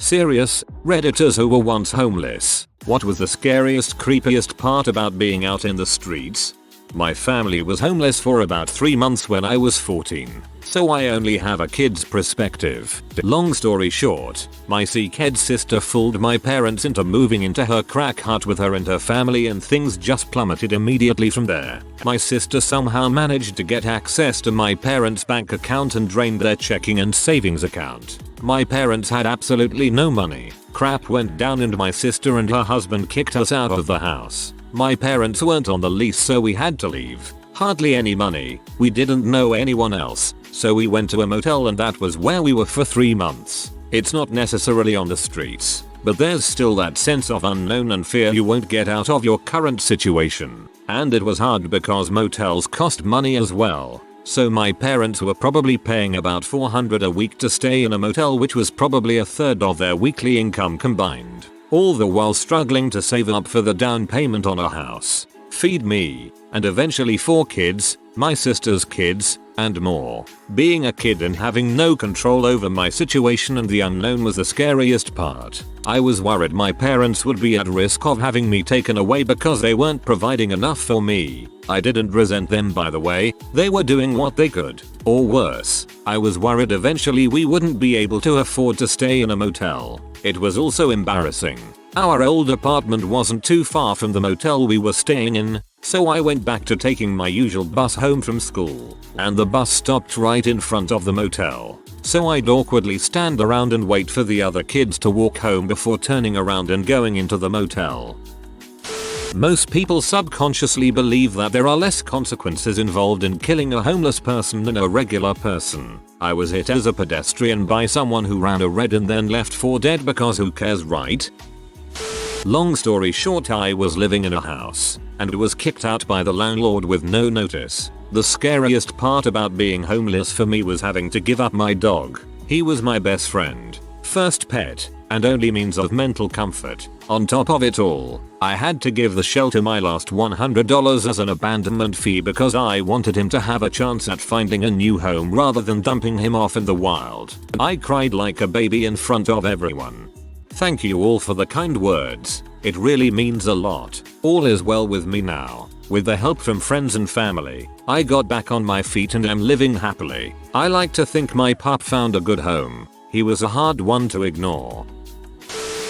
Serious, Redditors who were once homeless. What was the scariest, creepiest part about being out in the streets? My family was homeless for about 3 months when I was 14, so I only have a kid's perspective. Long story short, my sick sister fooled my parents into moving into her crack hut with her and her family, and things just plummeted immediately from there. My sister somehow managed to get access to my parents' bank account and drained their checking and savings account. My parents had absolutely no money. Crap went down and my sister and her husband kicked us out of the house. My parents weren't on the lease, so we had to leave. Hardly any money. We didn't know anyone else, so we went to a motel, and that was where we were for 3 months. It's not necessarily on the streets, but there's still that sense of unknown and fear you won't get out of your current situation. And it was hard because motels cost money as well. So my parents were probably paying about $400 a week to stay in a motel, which was probably a third of their weekly income combined. All the while struggling to save up for the down payment on a house, feed me, and eventually 4 kids, my sister's kids, and more. Being a kid and having no control over my situation and the unknown was the scariest part. I was worried my parents would be at risk of having me taken away because they weren't providing enough for me. I didn't resent them, by the way. They were doing what they could. Or worse, I was worried eventually we wouldn't be able to afford to stay in a motel. It was also embarrassing. Our old apartment wasn't too far from the motel we were staying in, so I went back to taking my usual bus home from school, and the bus stopped right in front of the motel. So I'd awkwardly stand around and wait for the other kids to walk home before turning around and going into the motel. Most people subconsciously believe that there are less consequences involved in killing a homeless person than a regular person. I was hit as a pedestrian by someone who ran a red and then left for dead because who cares, right? Long story short, I was living in a house and was kicked out by the landlord with no notice. The scariest part about being homeless for me was having to give up my dog. He was my best friend, first pet, and only means of mental comfort. On top of it all, I had to give the shelter my last $100 as an abandonment fee because I wanted him to have a chance at finding a new home rather than dumping him off in the wild. I cried like a baby in front of everyone. Thank you all for the kind words. It really means a lot. All is well with me now. With the help from friends and family, I got back on my feet and am living happily. I like to think my pup found a good home. He was a hard one to ignore.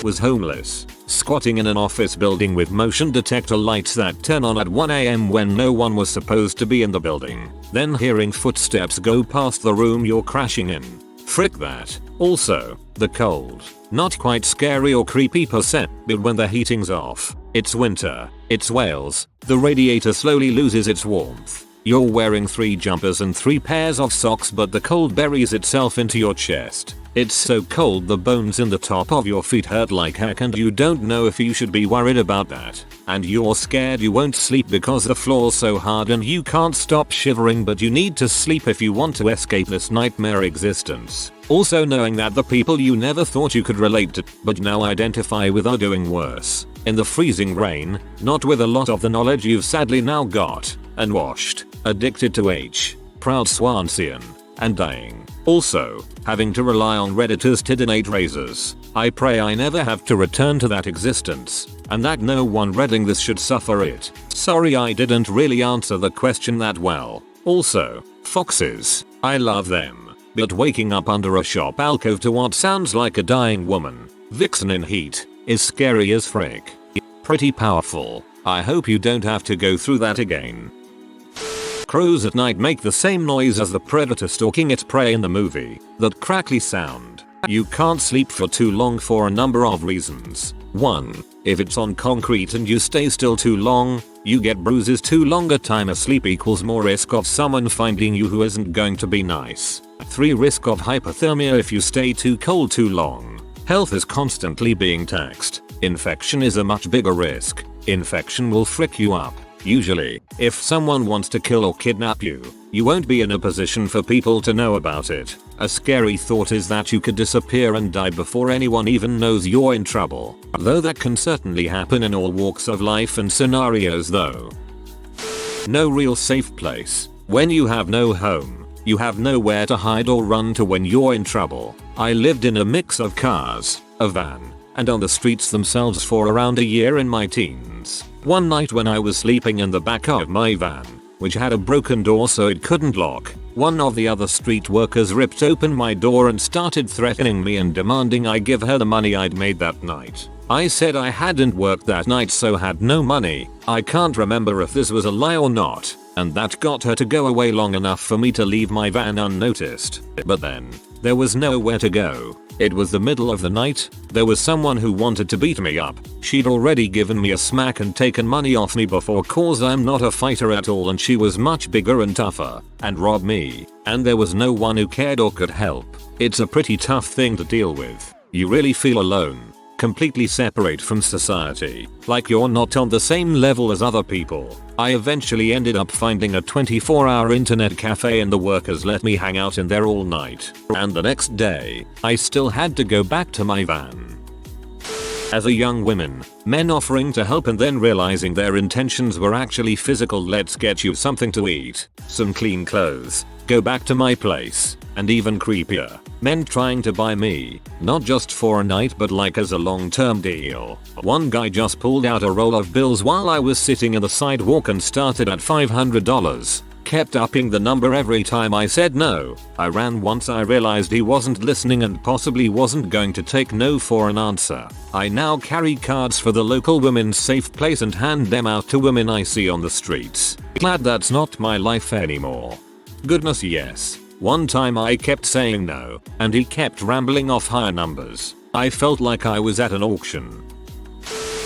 Was homeless, squatting in an office building with motion detector lights that turn on at 1 AM when no one was supposed to be in the building. Then hearing footsteps go past the room you're crashing in. Frick that. Also, the cold. Not quite scary or creepy per se, but when the heating's off, it's winter, it's Wales, the radiator slowly loses its warmth. You're wearing 3 jumpers and 3 pairs of socks, but the cold buries itself into your chest. It's so cold the bones in the top of your feet hurt like heck, and you don't know if you should be worried about that. And you're scared you won't sleep because the floor's so hard and you can't stop shivering, but you need to sleep if you want to escape this nightmare existence. Also knowing that the people you never thought you could relate to but now identify with are doing worse. In the freezing rain, not with a lot of the knowledge you've sadly now got, and washed, addicted to H, proud Swansean, and dying. Also, having to rely on Redditors to donate razors. I pray I never have to return to that existence, and that no one reading this should suffer it. Sorry I didn't really answer the question that well. Also, foxes. I love them. But waking up under a shop alcove to what sounds like a dying woman, vixen in heat, is scary as frick. Pretty powerful. I hope you don't have to go through that again. Crows at night make the same noise as the predator stalking its prey in the movie. That crackly sound. You can't sleep for too long for a number of reasons. 1. If it's on concrete and you stay still too long, you get bruises. Too long a time asleep equals more risk of someone finding you who isn't going to be nice. 3. Risk of hypothermia if you stay too cold too long. Health is constantly being taxed. Infection is a much bigger risk. Infection will frick you up. Usually, if someone wants to kill or kidnap you, you won't be in a position for people to know about it. A scary thought is that you could disappear and die before anyone even knows you're in trouble. Though that can certainly happen in all walks of life and scenarios though. No real safe place. When you have no home, You have nowhere to hide or run to when you're in trouble. I lived in a mix of cars, a van, and on the streets themselves for around a year in my teens. One night when I was sleeping in the back of my van, which had a broken door so it couldn't lock, one of the other street workers ripped open my door and started threatening me and demanding I give her the money I'd made that night. I said I hadn't worked that night so had no money. I can't remember if this was a lie or not, and that got her to go away long enough for me to leave my van unnoticed. But then, there was nowhere to go. It was the middle of the night, there was someone who wanted to beat me up. She'd already given me a smack and taken money off me before cause I'm not a fighter at all, and she was much bigger and tougher, and robbed me. And there was no one who cared or could help. It's a pretty tough thing to deal with. You really feel alone. Completely separate from society, like you're not on the same level as other people. I eventually ended up finding a 24-hour internet cafe and the workers let me hang out in there all night. And the next day, I still had to go back to my van. As a young woman, men offering to help and then realizing their intentions were actually physical, let's get you something to eat, some clean clothes, go back to my place, and even creepier, men trying to buy me, not just for a night but like as a long-term deal. One guy just pulled out a roll of bills while I was sitting in the sidewalk and started at $500. Kept upping the number every time I said no. I ran once I realized he wasn't listening and possibly wasn't going to take no for an answer. I now carry cards for the local women's safe place and hand them out to women I see on the streets. Glad that's not my life anymore. Goodness yes. One time I kept saying no, and he kept rambling off higher numbers. I felt like I was at an auction.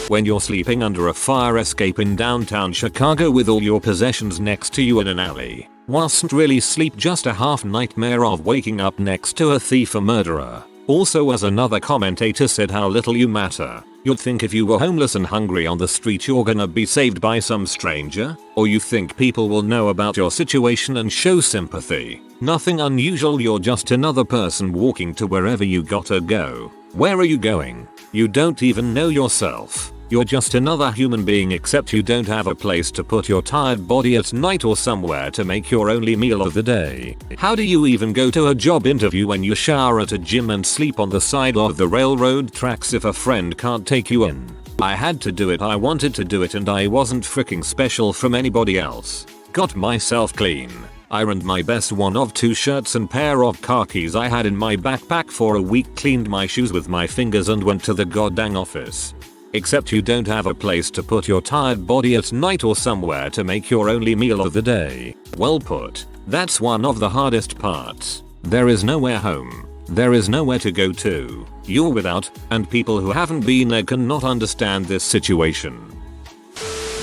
When you're sleeping under a fire escape in downtown Chicago with all your possessions next to you in an alley. Wasn't really sleep, just a half nightmare of waking up next to a thief or murderer. Also, as another commentator said, how little you matter. You'd think if you were homeless and hungry on the street you're gonna be saved by some stranger, or you think people will know about your situation and show sympathy. Nothing unusual, you're just another person walking to wherever you gotta go. Where are you going? You don't even know yourself. You're just another human being, except you don't have a place to put your tired body at night or somewhere to make your only meal of the day. How do you even go to a job interview when you shower at a gym and sleep on the side of the railroad tracks if a friend can't take you in? I had to do it, I wanted to do it, and I wasn't freaking special from anybody else. Got myself clean. Ironed my best one of 2 shirts and pair of khakis I had in my backpack for a week, cleaned my shoes with my fingers and went to the goddamn office. Except you don't have a place to put your tired body at night or somewhere to make your only meal of the day. Well put. That's one of the hardest parts. There is nowhere home. There is nowhere to go to. You're without, and people who haven't been there cannot understand this situation.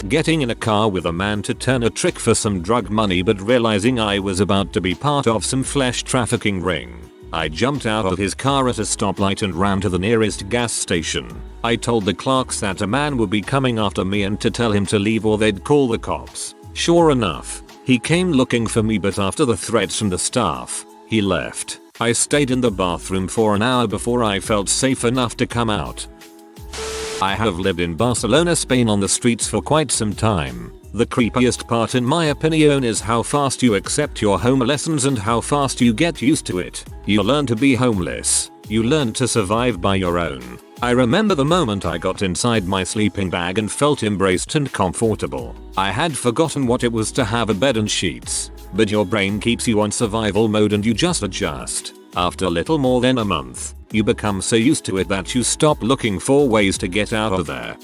Getting in a car with a man to turn a trick for some drug money, but realizing I was about to be part of some flesh trafficking ring. I jumped out of his car at a stoplight and ran to the nearest gas station. I told the clerks that a man would be coming after me and to tell him to leave or they'd call the cops. Sure enough, he came looking for me, but after the threats from the staff, he left. I stayed in the bathroom for an hour before I felt safe enough to come out. I have lived in Barcelona, Spain on the streets for quite some time. The creepiest part in my opinion is how fast you accept your homelessness and how fast you get used to it. You learn to be homeless. You learn to survive by your own. I remember the moment I got inside my sleeping bag and felt embraced and comfortable. I had forgotten what it was to have a bed and sheets. But your brain keeps you on survival mode and you just adjust. After little more than a month, you become so used to it that you stop looking for ways to get out of there.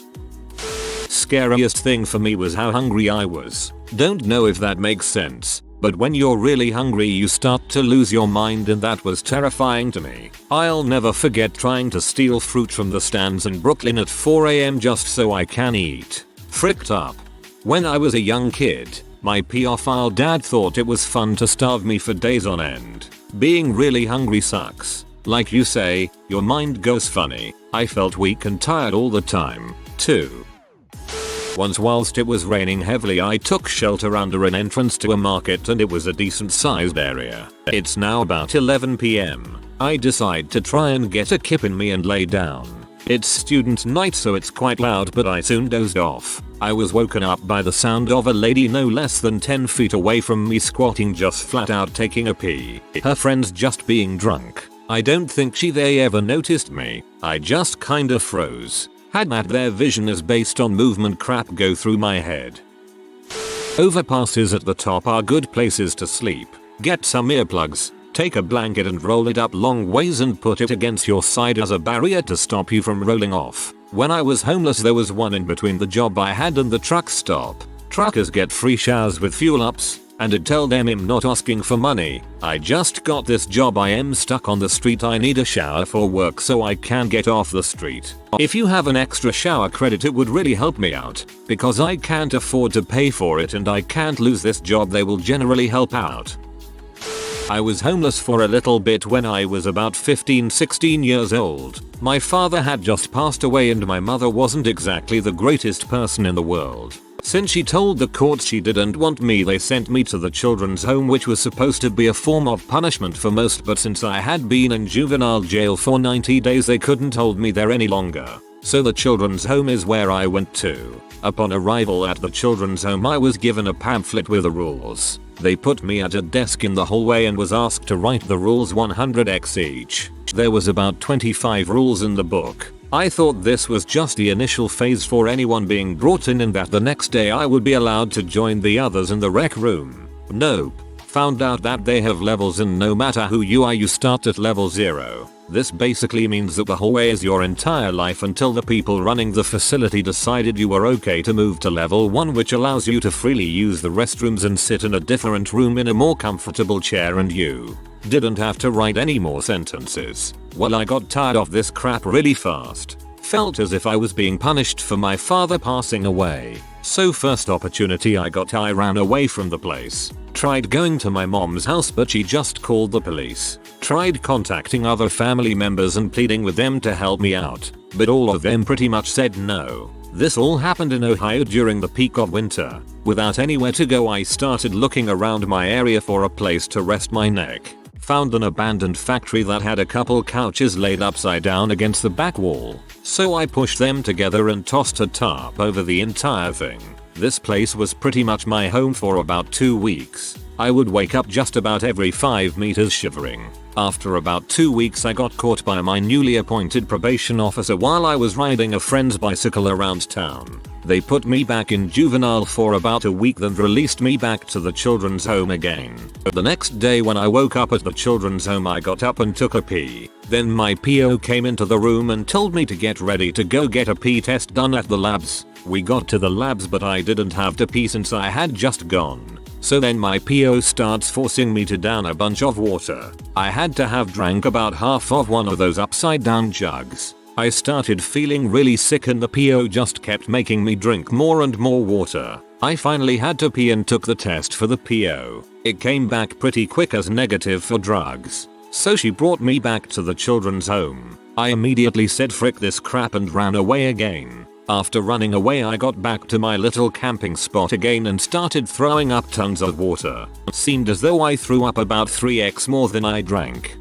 Scariest thing for me was how hungry I was. Don't know if that makes sense, but when you're really hungry you start to lose your mind, and that was terrifying to me. I'll never forget trying to steal fruit from the stands in Brooklyn at 4 AM just so I can eat. Fricked up. When I was a young kid, my pedophile dad thought it was fun to starve me for days on end. Being really hungry sucks. Like you say, your mind goes funny. I felt weak and tired all the time, too. Once whilst it was raining heavily I took shelter under an entrance to a market, and it was a decent sized area. It's now about 11 PM. I decide to try and get a kip in me and lay down. It's student night so it's quite loud, but I soon dozed off. I was woken up by the sound of a lady no less than 10 feet away from me squatting, just flat out taking a pee. Her friends just being drunk. I don't think they ever noticed me. I just kinda froze. Had that their vision is based on movement crap go through my head. Overpasses at the top are good places to sleep. Get some earplugs. Take a blanket and roll it up long ways and put it against your side as a barrier to stop you from rolling off. When I was homeless there was one in between the job I had and the truck stop. Truckers get free showers with fuel ups, and I'd tell them I'm not asking for money. I just got this job, I am stuck on the street, I need a shower for work so I can get off the street. If you have an extra shower credit it would really help me out, because I can't afford to pay for it and I can't lose this job, they will generally help out. I was homeless for a little bit when I was about 15-16 years old. My father had just passed away and my mother wasn't exactly the greatest person in the world. Since she told the court she didn't want me, they sent me to the children's home, which was supposed to be a form of punishment for most, but since I had been in juvenile jail for 90 days they couldn't hold me there any longer. So the children's home is where I went to. Upon arrival at the children's home I was given a pamphlet with the rules. They put me at a desk in the hallway and was asked to write the rules 100x each. There was about 25 rules in the book. I thought this was just the initial phase for anyone being brought in and that the next day I would be allowed to join the others in the rec room. Nope. Found out that they have levels and no matter who you are you start at level 0. This basically means that the hallway is your entire life until the people running the facility decided you were okay to move to level 1, which allows you to freely use the restrooms and sit in a different room in a more comfortable chair, and you didn't have to write any more sentences. Well, I got tired of this crap really fast. Felt as if I was being punished for my father passing away. So first opportunity I got I ran away from the place. Tried going to my mom's house but she just called the police. Tried contacting other family members and pleading with them to help me out, but all of them pretty much said no. This all happened in Ohio during the peak of winter. Without anywhere to go I started looking around my area for a place to rest my neck. Found an abandoned factory that had a couple couches laid upside down against the back wall. So I pushed them together and tossed a tarp over the entire thing. This place was pretty much my home for about 2 weeks. I would wake up just about every 5 meters shivering. After about 2 weeks I got caught by my newly appointed probation officer while I was riding a friend's bicycle around town. They put me back in juvenile for about a week, then released me back to the children's home again. The next day when I woke up at the children's home I got up and took a pee. Then my PO came into the room and told me to get ready to go get a pee test done at the labs. We got to the labs but I didn't have to pee since I had just gone. So then my PO starts forcing me to down a bunch of water. I had to have drank about half of one of those upside down jugs. I started feeling really sick and the PO just kept making me drink more and more water. I finally had to pee and took the test for the PO. It came back pretty quick as negative for drugs. So she brought me back to the children's home. I immediately said frick this crap and ran away again. After running away I got back to my little camping spot again and started throwing up tons of water. It seemed as though I threw up about 3x more than I drank.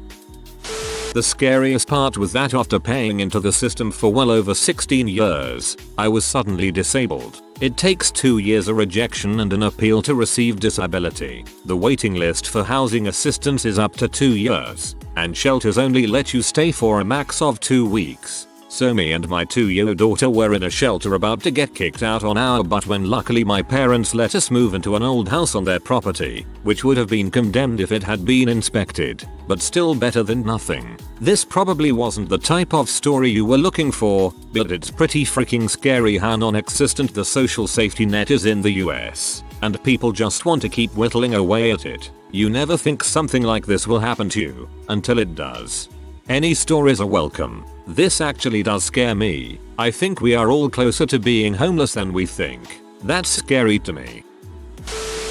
The scariest part was that after paying into the system for well over 16 years, I was suddenly disabled. It takes 2 years, a rejection and an appeal to receive disability. The waiting list for housing assistance is up to 2 years, and shelters only let you stay for a max of 2 weeks. So me and my 2-year-old daughter were in a shelter about to get kicked out on our butt when luckily my parents let us move into an old house on their property, which would have been condemned if it had been inspected, but still better than nothing. This probably wasn't the type of story you were looking for, but it's pretty freaking scary how non-existent the social safety net is in the US, and people just want to keep whittling away at it. You never think something like this will happen to you, until it does. Any stories are welcome. This actually does scare me. I think we are all closer to being homeless than we think. That's scary to me.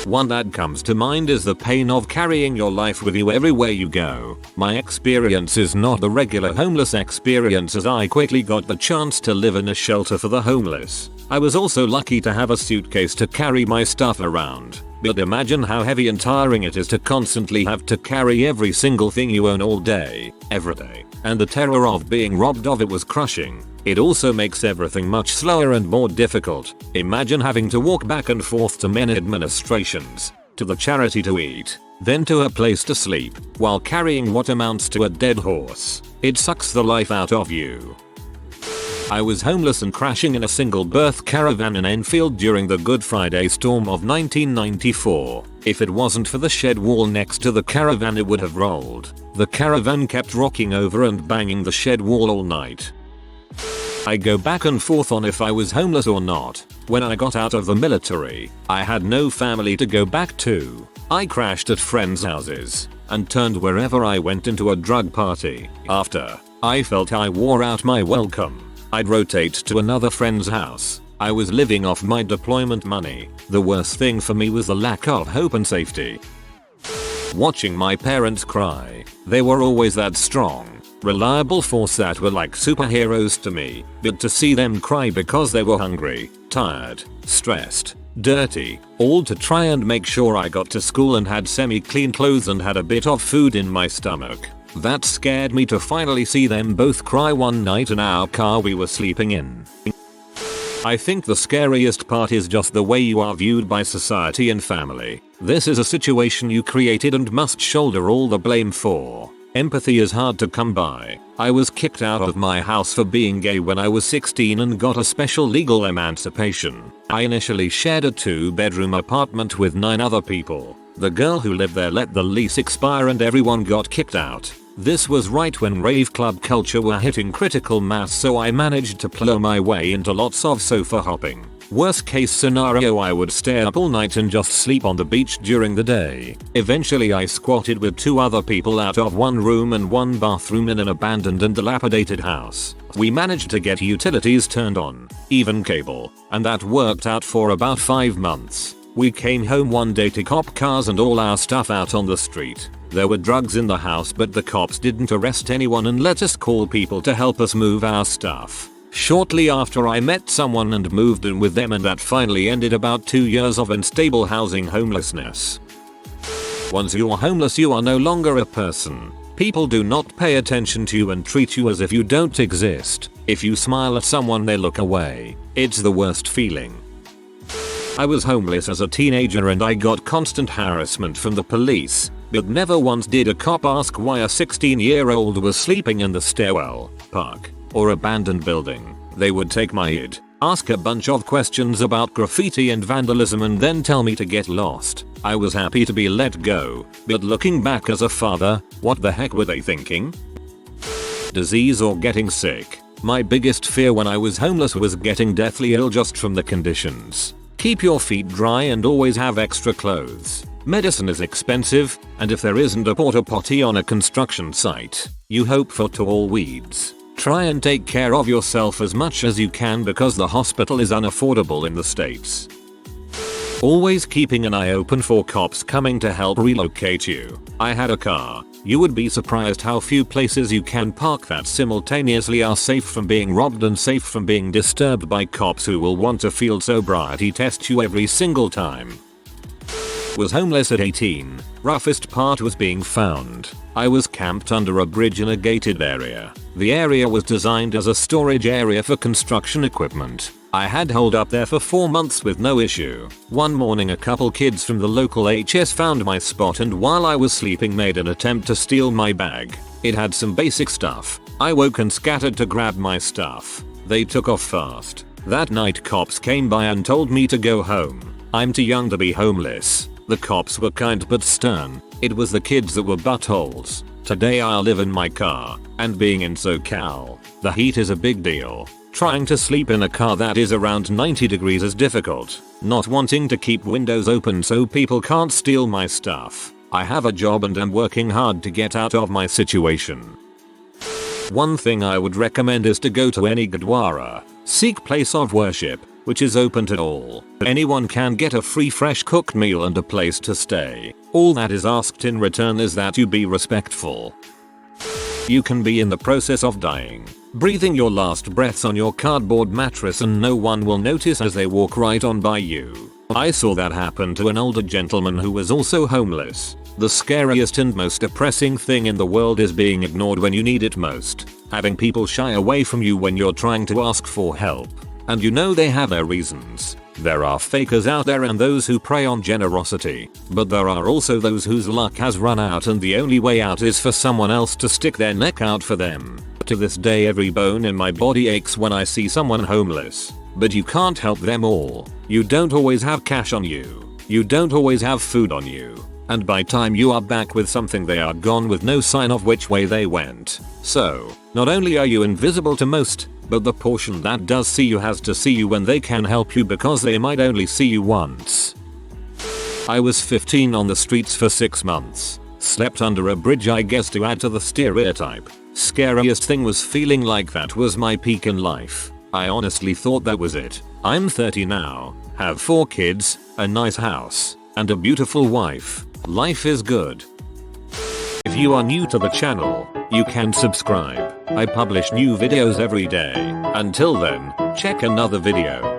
One that comes to mind is the pain of carrying your life with you everywhere you go. My experience is not the regular homeless experience, as I quickly got the chance to live in a shelter for the homeless. I was also lucky to have a suitcase to carry my stuff around. But imagine how heavy and tiring it is to constantly have to carry every single thing you own all day, every day. And the terror of being robbed of it was crushing. It also makes everything much slower and more difficult. Imagine having to walk back and forth to many administrations, to the charity to eat, then to a place to sleep, while carrying what amounts to a dead horse. It sucks the life out of you. I was homeless and crashing in a single berth caravan in Enfield during the Good Friday storm of 1994. If it wasn't for the shed wall next to the caravan, it would have rolled. The caravan kept rocking over and banging the shed wall all night. I go back and forth on if I was homeless or not. When I got out of the military, I had no family to go back to. I crashed at friends' houses and turned wherever I went into a drug party. After I felt I wore out my welcome, I'd rotate to another friend's house. I was living off my deployment money. The worst thing for me was the lack of hope and safety. Watching my parents cry. They were always that strong, reliable force that were like superheroes to me, but to see them cry because they were hungry, tired, stressed, dirty, all to try and make sure I got to school and had semi-clean clothes and had a bit of food in my stomach. That scared me to finally see them both cry one night in our car we were sleeping in. I think the scariest part is just the way you are viewed by society and family. This is a situation you created and must shoulder all the blame for. Empathy is hard to come by. I was kicked out of my house for being gay when I was 16 and got a special legal emancipation. I initially shared a 2-bedroom apartment with 9 other people. The girl who lived there let the lease expire and everyone got kicked out. This was right when rave club culture were hitting critical mass, so I managed to plow my way into lots of sofa hopping. Worst case scenario, I would stay up all night and just sleep on the beach during the day. Eventually I squatted with 2 other people out of 1 room and 1 bathroom in an abandoned and dilapidated house. We managed to get utilities turned on, even cable, and that worked out for about 5 months. We came home one day to cop cars and all our stuff out on the street. There were drugs in the house, but the cops didn't arrest anyone and let us call people to help us move our stuff. Shortly after, I met someone and moved in with them, and that finally ended about 2 years of unstable housing homelessness. Once you're homeless, you are no longer a person. People do not pay attention to you and treat you as if you don't exist. If you smile at someone, they look away. It's the worst feeling. I was homeless as a teenager and I got constant harassment from the police, but never once did a cop ask why a 16-year-old was sleeping in the stairwell, park, or abandoned building. They would take my id, ask a bunch of questions about graffiti and vandalism, and then tell me to get lost. I was happy to be let go, but looking back as a father, what the heck were they thinking? Disease or getting sick. My biggest fear when I was homeless was getting deathly ill just from the conditions. Keep your feet dry and always have extra clothes. Medicine is expensive, and if there isn't a porta potty on a construction site, you hope for tall weeds. Try and take care of yourself as much as you can because the hospital is unaffordable in the States. Always keeping an eye open for cops coming to help relocate you. I had a car. You would be surprised how few places you can park that simultaneously are safe from being robbed and safe from being disturbed by cops who will want to field sobriety test you every single time. Was homeless at 18. Roughest part was being found. I was camped under a bridge in a gated area. The area was designed as a storage area for construction equipment. I had holed up there for 4 months with no issue. One morning, a couple kids from the local HS found my spot and while I was sleeping made an attempt to steal my bag. It had some basic stuff. I woke and scattered to grab my stuff. They took off fast. That night cops came by and told me to go home. I'm too young to be homeless. The cops were kind but stern. It was the kids that were buttholes. Today I live in my car, and being in SoCal, the heat is a big deal. Trying to sleep in a car that is around 90 degrees is difficult. Not wanting to keep windows open so people can't steal my stuff. I have a job and am working hard to get out of my situation. One thing I would recommend is to go to any Gurdwara, Sikh place of worship, which is open to all. Anyone can get a free fresh cooked meal and a place to stay. All that is asked in return is that you be respectful. You can be in the process of dying, breathing your last breaths on your cardboard mattress, and no one will notice as they walk right on by you. I saw that happen to an older gentleman who was also homeless. The scariest and most depressing thing in the world is being ignored when you need it most. having people shy away from you when you're trying to ask for help. And you know they have their reasons. There are fakers out there and those who prey on generosity, but there are also those whose luck has run out and the only way out is for someone else to stick their neck out for them. To this day every bone in my body aches when I see someone homeless. But you can't help them all. You don't always have cash on you. You don't always have food on you. And by time you are back with something they are gone with no sign of which way they went. So, not only are you invisible to most, but the portion that does see you has to see you when they can help you because they might only see you once. I was 15 on the streets for 6 months. Slept under a bridge, I guess, to add to the stereotype. Scariest thing was feeling like that was my peak in life. I honestly thought that was it. I'm 30 now, have 4 kids, a nice house, and a beautiful wife. Life is good. If you are new to the channel, you can subscribe. I publish new videos every day. Until then, check another video.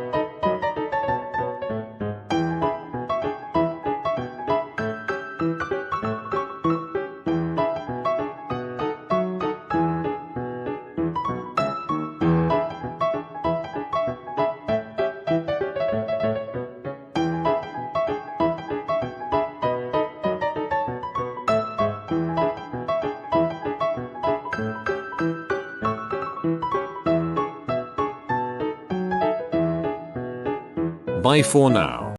Bye for now.